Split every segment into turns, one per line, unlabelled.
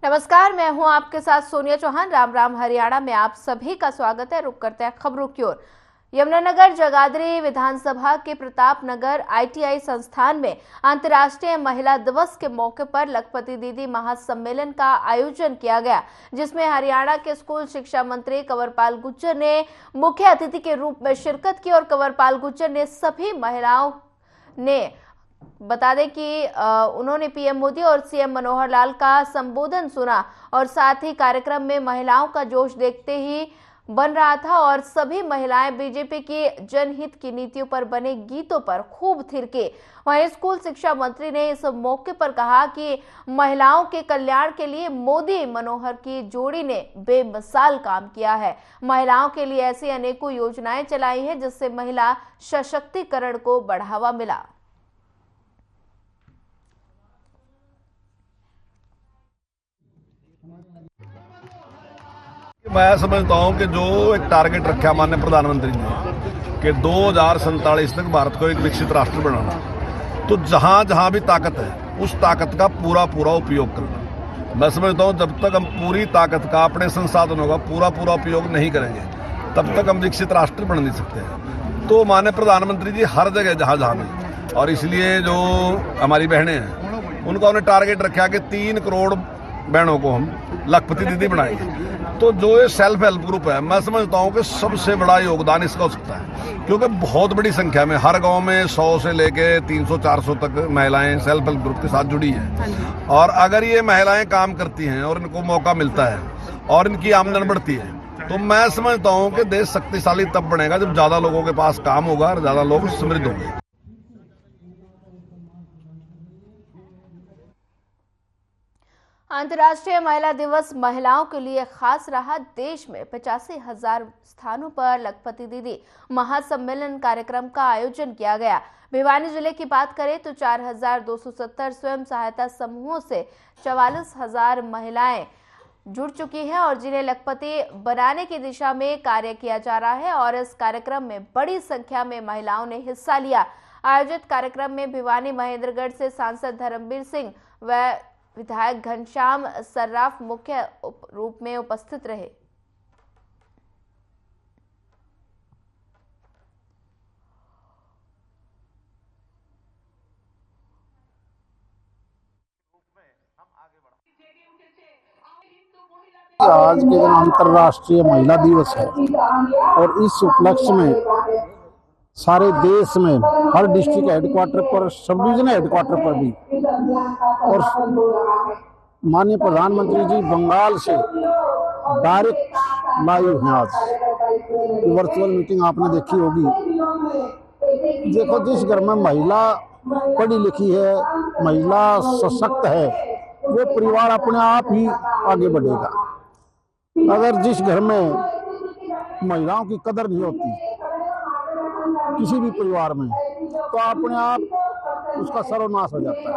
नमस्कार, मैं हूं आपके साथ सोनिया चौहान। राम राम हरियाणा में आप सभी का स्वागत है। रुक करते हैं खबरों की ओर। यमुनानगर जगाधरी विधानसभा के प्रताप नगर ITI संस्थान में अंतर्राष्ट्रीय महिला दिवस के मौके पर लखपति दीदी महासम्मेलन का आयोजन किया गया, जिसमें हरियाणा के स्कूल शिक्षा मंत्री कंवरपाल गुर्जर ने मुख्य अतिथि के रूप में शिरकत की। और कंवरपाल गुर्जर ने सभी महिलाओं ने बता दें कि उन्होंने PM मोदी और CM मनोहर लाल का संबोधन सुना और साथ ही कार्यक्रम में महिलाओं का जोश देखते ही बन रहा था और सभी महिलाएं बीजेपी की जनहित की नीतियों पर बने गीतों पर खूब थिरके। वहीं स्कूल शिक्षा मंत्री ने इस मौके पर कहा कि महिलाओं के कल्याण के लिए मोदी मनोहर की जोड़ी ने बेमिसाल काम किया है। महिलाओं के लिए ऐसी अनेकों योजनाएं चलाई हैं जिससे महिला सशक्तिकरण को बढ़ावा मिला।
मैं समझता हूं कि जो एक टारगेट रखा माननीय प्रधानमंत्री ने कि 2047 तक भारत को एक विकसित राष्ट्र बनाना, तो जहां जहां भी ताकत है उस ताकत का पूरा उपयोग करना। मैं समझता हूं जब तक हम पूरी ताकत का, अपने संसाधनों का पूरा उपयोग नहीं करेंगे तब तक हम विकसित राष्ट्र बन नहीं सकते। तो माननीय प्रधानमंत्री जी हर जगह जहां भी, और इसलिए जो हमारी बहनें हैं उनका उन्हें टारगेट रखा कि 3 करोड़ बहनों को हम लखपति दीदी बनाएंगे। तो जो ये सेल्फ हेल्प ग्रुप है, मैं समझता हूं कि सबसे बड़ा योगदान इसका हो सकता है, क्योंकि बहुत बड़ी संख्या में हर गांव में 100 से लेके 300-400 तक महिलाएं सेल्फ हेल्प ग्रुप के साथ जुड़ी हैं। और अगर ये महिलाएं काम करती हैं और इनको मौका मिलता है और इनकी आमदन बढ़ती है, तो मैं समझता हूं कि देश शक्तिशाली तब बनेगा जब ज्यादा लोगों के पास काम होगा और ज्यादा लोग समृद्ध होंगे।
अंतर्राष्ट्रीय महिला दिवस महिलाओं के लिए खास रहा। देश में 85,000 स्थानों पर लखपति दीदी महासम्मेलन कार्यक्रम का आयोजन किया गया। भिवानी जिले की बात करें तो 4,270 स्वयं सहायता समूहों से 44,000 महिलाएं जुड़ चुकी हैं और जिन्हें लखपति बनाने की दिशा में कार्य किया जा रहा है। और इस कार्यक्रम में बड़ी संख्या में महिलाओं ने हिस्सा लिया। आयोजित कार्यक्रम में भिवानी महेंद्रगढ़ से सांसद धर्मवीर सिंह व विधायक घनश्याम सर्राफ मुख्य रूप में उपस्थित रहे।
आज के दिन अंतर्राष्ट्रीय महिला दिवस है और इस उपलक्ष्य में सारे देश में हर डिस्ट्रिक्ट हेडक्वार्टर पर, सब डिवीजन हेडक्वार्टर पर भी, और माननीय प्रधानमंत्री जी बंगाल से डायरेक्ट लाइव हैं। आज वर्चुअल मीटिंग आपने देखी होगी। देखो, जिस घर में महिला पढ़ी लिखी है, महिला सशक्त है, वो परिवार अपने आप ही आगे बढ़ेगा। अगर जिस घर में महिलाओं की कदर नहीं होती किसी भी परिवार में, तो अपने आप उसका सर्वनाश हो जाता है।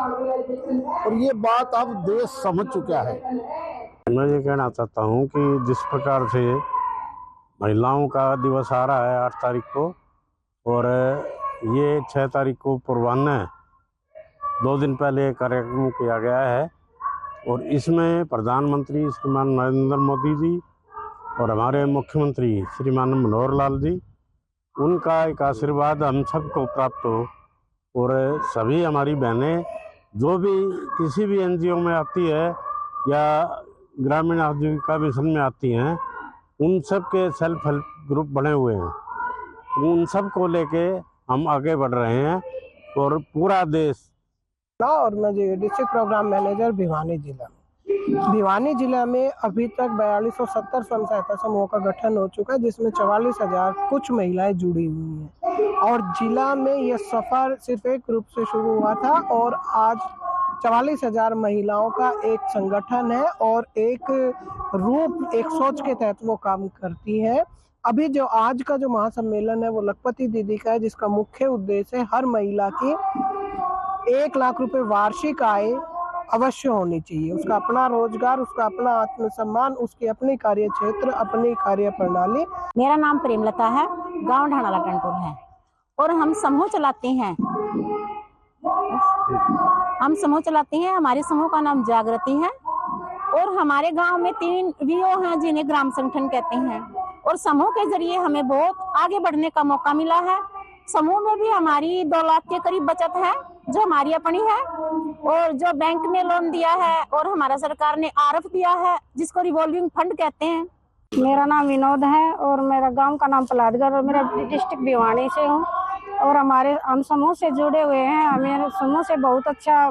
और ये बात अब देश समझ चुका है।
मैं ये कहना चाहता हूँ कि जिस प्रकार से महिलाओं का दिवस आ रहा है 8 तारीख को, और ये 6 तारीख को पूर्वाह्न 2 दिन पहले कार्यक्रम किया गया है, और इसमें प्रधानमंत्री श्रीमान नरेंद्र मोदी जी और हमारे मुख्यमंत्री श्रीमान मनोहर लाल जी, उनका एक आशीर्वाद हम सबको प्राप्त हो। और सभी हमारी बहनें जो भी किसी भी NGO में आती है या ग्रामीण आजीविका मिशन में आती हैं, उन सब के सेल्फ हेल्प ग्रुप बने हुए हैं। उन सब को लेके हम आगे बढ़ रहे हैं और पूरा देश।
और मैं डिस्ट्रिक्ट प्रोग्राम मैनेजर भिवानी जिला में अभी तक 4270 स्वयं सहायता समूहों का गठन हो चुका है, जिसमें 44,000 कुछ महिलाएं जुड़ी हुई हैं। और जिला में यह सफर सिर्फ एक ग्रुप से शुरू हुआ था और आज 44,000 महिलाओं का एक संगठन है और एक रूप, एक सोच के तहत वो काम करती है। अभी जो आज का जो महासम्मेलन है वो लखपति दीदी का है, जिसका मुख्य उद्देश्य है हर महिला की 1 लाख रुपए वार्षिक आय अवश्य होनी चाहिए, उसका अपना रोजगार, उसका अपना आत्मसम्मान, उसकी अपनी कार्य क्षेत्र, अपनी कार्य प्रणाली।
मेरा नाम प्रेमलता है, गांव ढाणाला कंटोल है और हम समूह चलाते हैं। हमारे समूह का नाम जागृति है और हमारे गांव में 3 वीओ हैं जिन्हें ग्राम संगठन कहते हैं, और समूह के जरिए हमें बहुत आगे बढ़ने का मौका मिला है। समूह में भी हमारी 2 लाख के करीब बचत है जो हमारी अपनी है, और जो बैंक ने लोन दिया है और हमारा सरकार ने आरएफ दिया है जिसको रिवॉल्विंग फंड कहते हैं।
मेरा नाम विनोद है और मेरा गांव का नाम पलाटगढ़ और मेरा डिस्ट्रिक्ट भिवानी से हूँ, और हम समूह से जुड़े हुए हैं। हमें समूह से बहुत अच्छा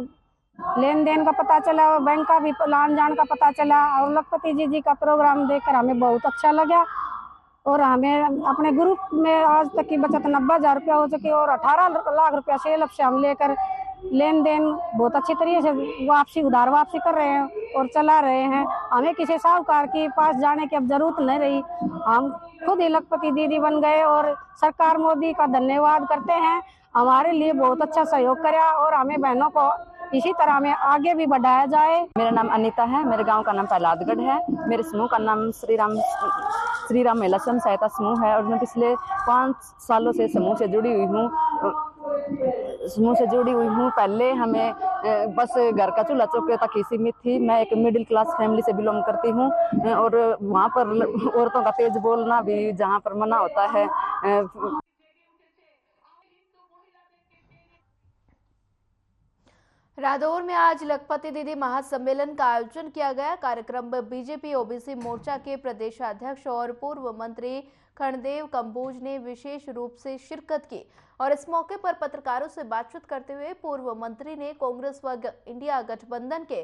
लेन देन का पता चला, और बैंक का भी लान जान का पता चला, और लखपति जी का प्रोग्राम देखकर हमें बहुत अच्छा लगा। और हमें अपने ग्रुप में आज तक की बचत 90,000 रुपया हो चुकी है, और 18 लाख रुपया सेल से हम लेकर लेन देन बहुत अच्छी तरीके से उधार वापसी कर रहे हैं और चला रहे हैं। हमें किसी साहूकार के पास जाने की अब जरूरत नहीं रही, हम खुद ही लखपति दीदी बन गए, और सरकार मोदी का धन्यवाद करते हैं। हमारे लिए बहुत अच्छा सहयोग करा, और हमें बहनों को इसी तरह में आगे भी बढ़ाया जाए।
मेरा नाम अनीता है, मेरे गांव का नाम पलाटगढ़ है, मेरे समूह का नाम श्री राम महिला स्वयं सहायता समूह है, और मैं पिछले 5 सालों से समूह से जुड़ी हुई हूँ। पहले हमें बस घर का चूल्हा चौके तक ही सीमित थी। मैं एक मिडिल क्लास फैमिली से बिलोंग करती हूँ, और वहाँ पर औरतों का तेज बोलना भी जहाँ पर मना होता है।
रादौर में आज लखपति दीदी महासम्मेलन का आयोजन किया गया। कार्यक्रम में बीजेपी ओबीसी मोर्चा के प्रदेशाध्यक्ष और पूर्व मंत्री खंडदेव कंबोज ने विशेष रूप से शिरकत की, और इस मौके पर पत्रकारों से बातचीत करते हुए पूर्व मंत्री ने कांग्रेस व इंडिया गठबंधन के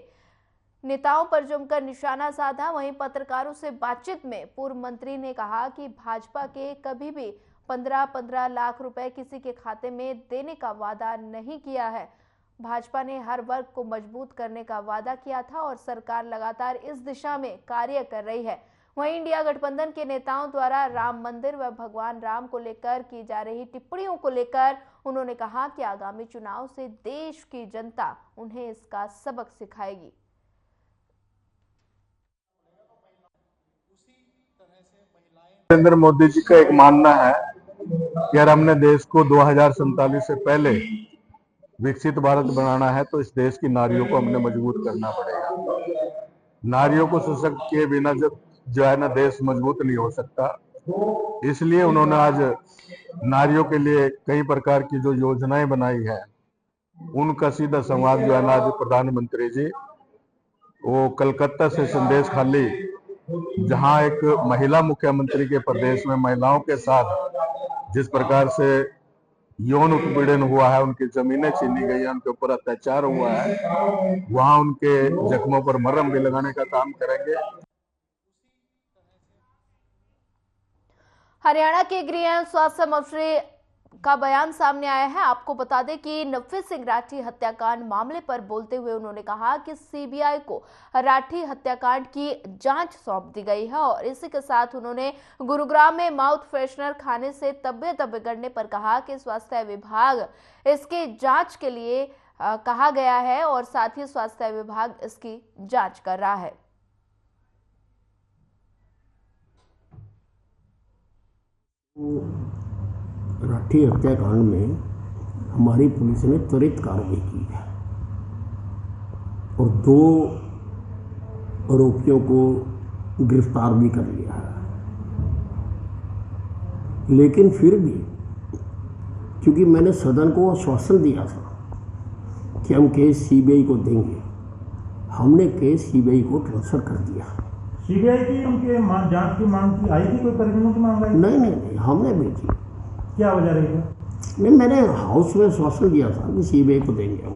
नेताओं पर जमकर निशाना साधा। वहीं पत्रकारों से बातचीत में पूर्व मंत्री ने कहा कि भाजपा के कभी भी 15-15 लाख रुपए किसी के खाते में देने का वादा नहीं किया है। भाजपा ने हर वर्ग को मजबूत करने का वादा किया था, और सरकार लगातार इस दिशा में कार्य कर रही है। वहीं इंडिया गठबंधन के नेताओं द्वारा राम मंदिर व भगवान राम को लेकर की जा रही टिप्पणियों को लेकर उन्होंने कहा कि आगामी चुनाव से देश की जनता उन्हें इसका सबक सिखाएगी।
नरेंद्र मोदी जी का एक मानना है कि अगर हमने देश को 2047 से पहले विकसित भारत बनाना है तो इस देश की नारियों को हमने मजबूत करना पड़ेगा। नारियों को सशक्त किए बिना जो है ना देश मजबूत नहीं हो सकता। इसलिए उन्होंने आज नारियों के लिए कई प्रकार की जो योजनाएं बनाई है उनका सीधा संवाद जो है ना आज प्रधानमंत्री जी वो कलकत्ता से संदेश खाली, जहां एक महिला मुख्यमंत्री के प्रदेश में महिलाओं के साथ जिस प्रकार से यौन उत्पीड़न हुआ है, उनकी जमीनें छीनी गई है, उनके ऊपर अत्याचार हुआ है, वहां उनके जख्मों पर मरहम भी लगाने का काम करेंगे।
हरियाणा के गृह एवं स्वास्थ्य मंत्री का बयान सामने आया है। आपको बता दें कि नव्य सिंह राठी हत्याकांड मामले पर बोलते हुए उन्होंने कहा कि सीबीआई को राठी हत्याकांड की जांच सौंप दी गई है, और इसी के साथ उन्होंने गुरुग्राम में माउथ फ्रेशनर खाने से तबीयत बिगड़ने पर कहा कि स्वास्थ्य विभाग इसकी जांच के लिए कहा गया है, और साथ ही स्वास्थ्य विभाग इसकी जांच कर रहा है।
राठी हत्याकांड में हमारी पुलिस ने त्वरित कार्रवाई की है, और 2 आरोपियों को गिरफ्तार भी कर लिया है। लेकिन फिर भी क्योंकि मैंने सदन को आश्वासन दिया था कि हम केस सीबीआई को देंगे, हमने केस सीबीआई को ट्रांसफर कर दिया।
सीबीआई की उनके जांच की मांग की आई थी, कोई परिजनों की मांग आई?
नहीं, हमने भेजी।
क्या वजह रही है?
नहीं, मैंने हाउस में आश्वासन दिया था कि सीबीआई को देंगे।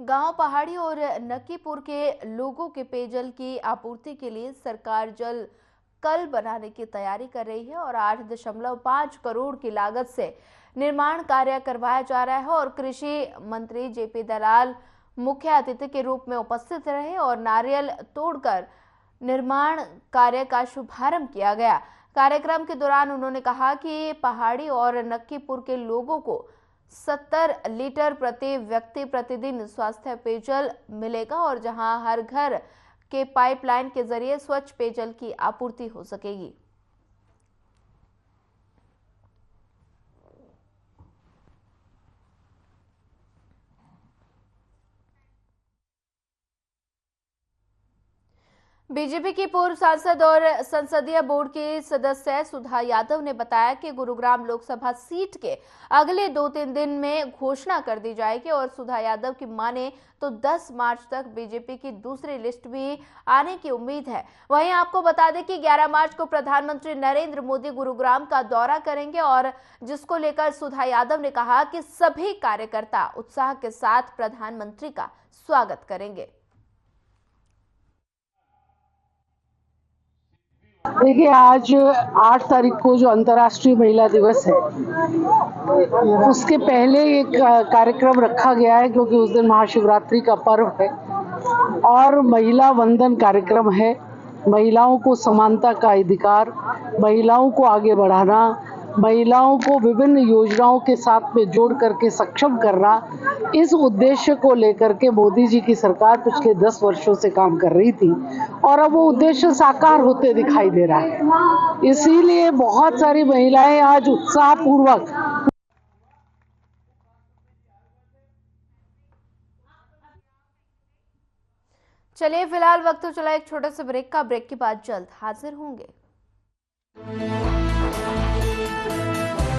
गांव पहाड़ी और नक्कीपुर के लोगों के पेयजल की आपूर्ति के लिए सरकार जल कल बनाने की तैयारी कर रही है, और 8.5 करोड़ की लागत से निर्माण कार्य करवाया जा रहा है। और कृषि मंत्री जेपी दलाल मुख्य अतिथि के रूप में उपस्थित रहे, और नारियल तोड़कर निर्माण कार्य का शुभारंभ किया गया। कार्यक्रम के दौरान उन्होंने कहा कि पहाड़ी और नक्कीपुर के लोगों को 70 लीटर प्रति व्यक्ति प्रतिदिन स्वास्थ्य पेयजल मिलेगा, और जहां हर घर के पाइपलाइन के जरिए स्वच्छ पेयजल की आपूर्ति हो सकेगी। बीजेपी की पूर्व सांसद और संसदीय बोर्ड की सदस्य सुधा यादव ने बताया कि गुरुग्राम लोकसभा सीट के अगले 2-3 दिन में घोषणा कर दी जाएगी और सुधा यादव की माने तो 10 मार्च तक बीजेपी की दूसरी लिस्ट भी आने की उम्मीद है। वहीं आपको बता दें कि 11 मार्च को प्रधानमंत्री नरेंद्र मोदी गुरुग्राम का दौरा करेंगे और जिसको लेकर सुधा यादव ने कहा कि सभी कार्यकर्ता उत्साह के साथ प्रधानमंत्री का स्वागत करेंगे।
देखिए, आज 8 तारीख को जो अंतर्राष्ट्रीय महिला दिवस है, उसके पहले एक कार्यक्रम रखा गया है क्योंकि उस दिन महाशिवरात्रि का पर्व है और महिला वंदन कार्यक्रम है। महिलाओं को समानता का अधिकार, महिलाओं को आगे बढ़ाना, महिलाओं को विभिन्न योजनाओं के साथ में जोड़ करके सक्षम करना, इस उद्देश्य को लेकर के मोदी जी की सरकार पिछले 10 वर्षों से काम कर रही थी और अब वो उद्देश्य साकार होते दिखाई दे रहा है। इसीलिए बहुत सारी महिलाएं आज उत्साहपूर्वक
चलिए फिलहाल वक्त तो चला एक छोटे से ब्रेक का। ब्रेक के बाद जल्द हाजिर होंगे।